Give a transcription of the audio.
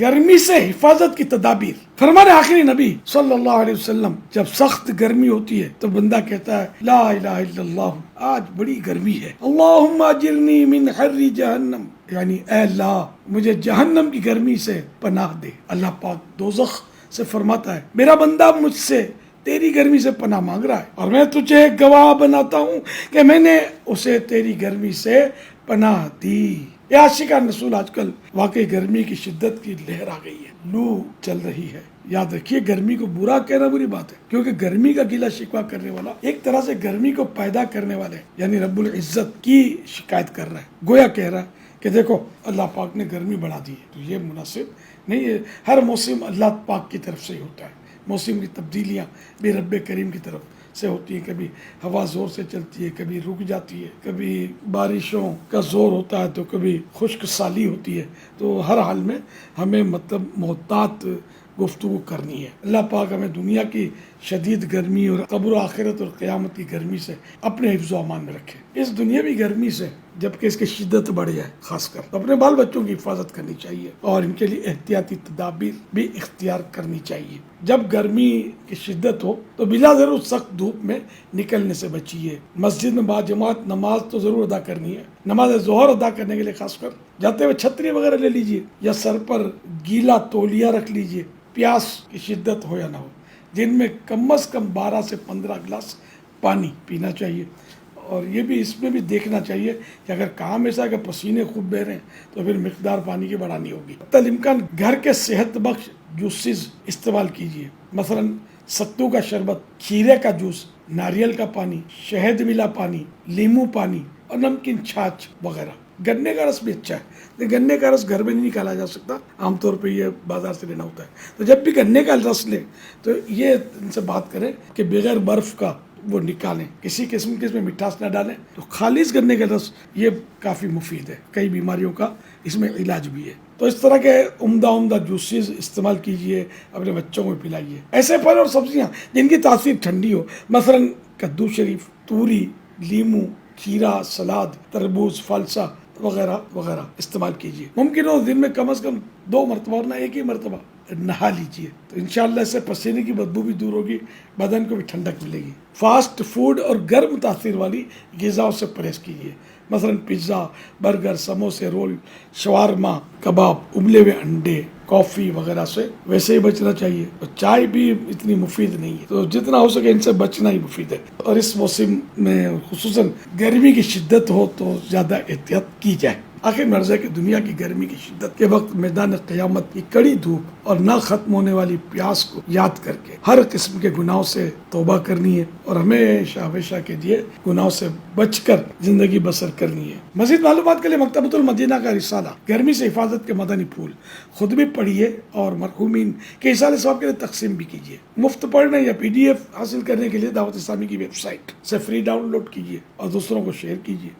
گرمی سے حفاظت کی تدابیر. فرمان آخری نبی صلی اللہ علیہ وسلم جب سخت گرمی ہوتی ہے تو بندہ کہتا ہے لا الہ الا اللہ آج بڑی گرمی ہے، اللہم اجرنی من حر جہنم، یعنی اے اللہ مجھے جہنم کی گرمی سے پناہ دے. اللہ پاک دوزخ سے فرماتا ہے میرا بندہ مجھ سے تیری گرمی سے پناہ مانگ رہا ہے اور میں تجھے گواہ بناتا ہوں کہ میں نے اسے تیری گرمی سے پناہ دی. یہ عاشقان رسول آج کل واقعی گرمی کی شدت کی لہر آ گئی ہے، لو چل رہی ہے. یاد رکھیے گرمی کو برا کہنا بری بات ہے، کیونکہ گرمی کا گلہ شکوہ کرنے والا ایک طرح سے گرمی کو پیدا کرنے والے یعنی رب العزت کی شکایت کر رہا ہے. گویا کہہ رہا ہے کہ دیکھو اللہ پاک نے گرمی بڑھا دی ہے. تو یہ مناسب نہیں ہے. ہر موسم اللہ پاک کی طرف سے ہی ہوتا ہے. موسم کی تبدیلیاں بھی رب کریم کی طرف سے ہوتی ہے. کبھی ہوا زور سے چلتی ہے، کبھی رک جاتی ہے، کبھی بارشوں کا زور ہوتا ہے تو کبھی خشک سالی ہوتی ہے. تو ہر حال میں ہمیں محتاط گفتگو کرنی ہے. اللہ پاک ہمیں دنیا کی شدید گرمی اور قبر و آخرت اور قیامت کی گرمی سے اپنے حفظ و امان میں رکھے. اس دنیاوی گرمی سے جبکہ اس کی شدت بڑھ جائے خاص کر اپنے بال بچوں کی حفاظت کرنی چاہیے اور ان کے لیے احتیاطی تدابیر بھی اختیار کرنی چاہیے. جب گرمی کی شدت ہو تو بلا ضرور سخت دھوپ میں نکلنے سے بچیے. مسجد میں باجماعت نماز تو ضرور ادا کرنی ہے. نماز ظہر ادا کرنے کے لیے خاص کر جاتے ہوئے چھتری وغیرہ لے لیجیے یا سر پر گیلا تولیہ رکھ لیجیے. پیاس کی شدت ہو یا نہ ہو دن میں کم از کم 12 سے 15 گلاس پانی پینا چاہیے. اور یہ بھی اس میں بھی دیکھنا چاہیے کہ اگر کام ایسا ہے کہ پسینے خوب بہ رہے ہیں تو پھر مقدار پانی کی بڑھانی ہوگی. حتی الامکان گھر کے صحت بخش جوسز استعمال کیجیے، مثلا ستو کا شربت، کھیرے کا جوس، ناریل کا پانی، شہد ملا پانی، لیمو پانی اور نمکین چھاچھ وغیرہ. گنے کا رس بھی اچھا ہے. گنے کا رس گھر میں نہیں نکالا جا سکتا، عام طور پہ یہ بازار سے لینا ہوتا ہے. تو جب بھی گنے کا رس لیں تو یہ ان سے بات کریں کہ بغیر برف کا وہ نکالیں، کسی قسم کے اس میں مٹھاس نہ ڈالیں. تو خالص گنے کا رس یہ کافی مفید ہے، کئی بیماریوں کا اس میں علاج بھی ہے. تو اس طرح کے عمدہ جوسز استعمال کیجئے، اپنے بچوں کو پلائیے. ایسے پھل اور سبزیاں جن کی تاثیر ٹھنڈی ہو، مثلا کدو شریف، توری، لیمو، کھیرا، سلاد، تربوز، فالسا وغیرہ وغیرہ استعمال کیجیے. ممکن ہو دن میں کم از کم 2 مرتبہ اور نہ ایک ہی مرتبہ نہا لیجیے. تو انشاءاللہ اس سے پسینے کی بدبو بھی دور ہوگی، بدن کو بھی ٹھنڈک ملے گی. فاسٹ فوڈ اور گرم تاثیر والی غذاؤں سے پرہیز کیجیے، مثلا پیزا، برگر، سموسے، رول، شوارما، کباب، ابلے ہوئے انڈے، کافی وغیرہ سے ویسے ہی بچنا چاہیے. اور چائے بھی اتنی مفید نہیں ہے، تو جتنا ہو سکے ان سے بچنا ہی مفید ہے. اور اس موسم میں خصوصاً گرمی کی شدت ہو تو زیادہ احتیاط کی جائے. آخر مرض ہے کہ دنیا کی گرمی کی شدت کے وقت میدان قیامت کی کڑی دھوپ اور نہ ختم ہونے والی پیاس کو یاد کر کے ہر قسم کے گناہوں سے توبہ کرنی ہے اور ہمیشہ کے لیے گناہوں سے بچ کر زندگی بسر کرنی ہے. مزید معلومات کے لیے مکتبۃ المدینہ کا رسالہ گرمی سے حفاظت کے مدنی پھول خود بھی پڑھیے اور مرحومین کے اصال ثواب کے لیے تقسیم بھی کیجیے. مفت پڑھنے یا PDF حاصل کرنے کے لیے دعوت اسلامی کی ویب سائٹ سے فری ڈاؤن لوڈ کیجیے اور دوسروں کو شیئر کیجیے.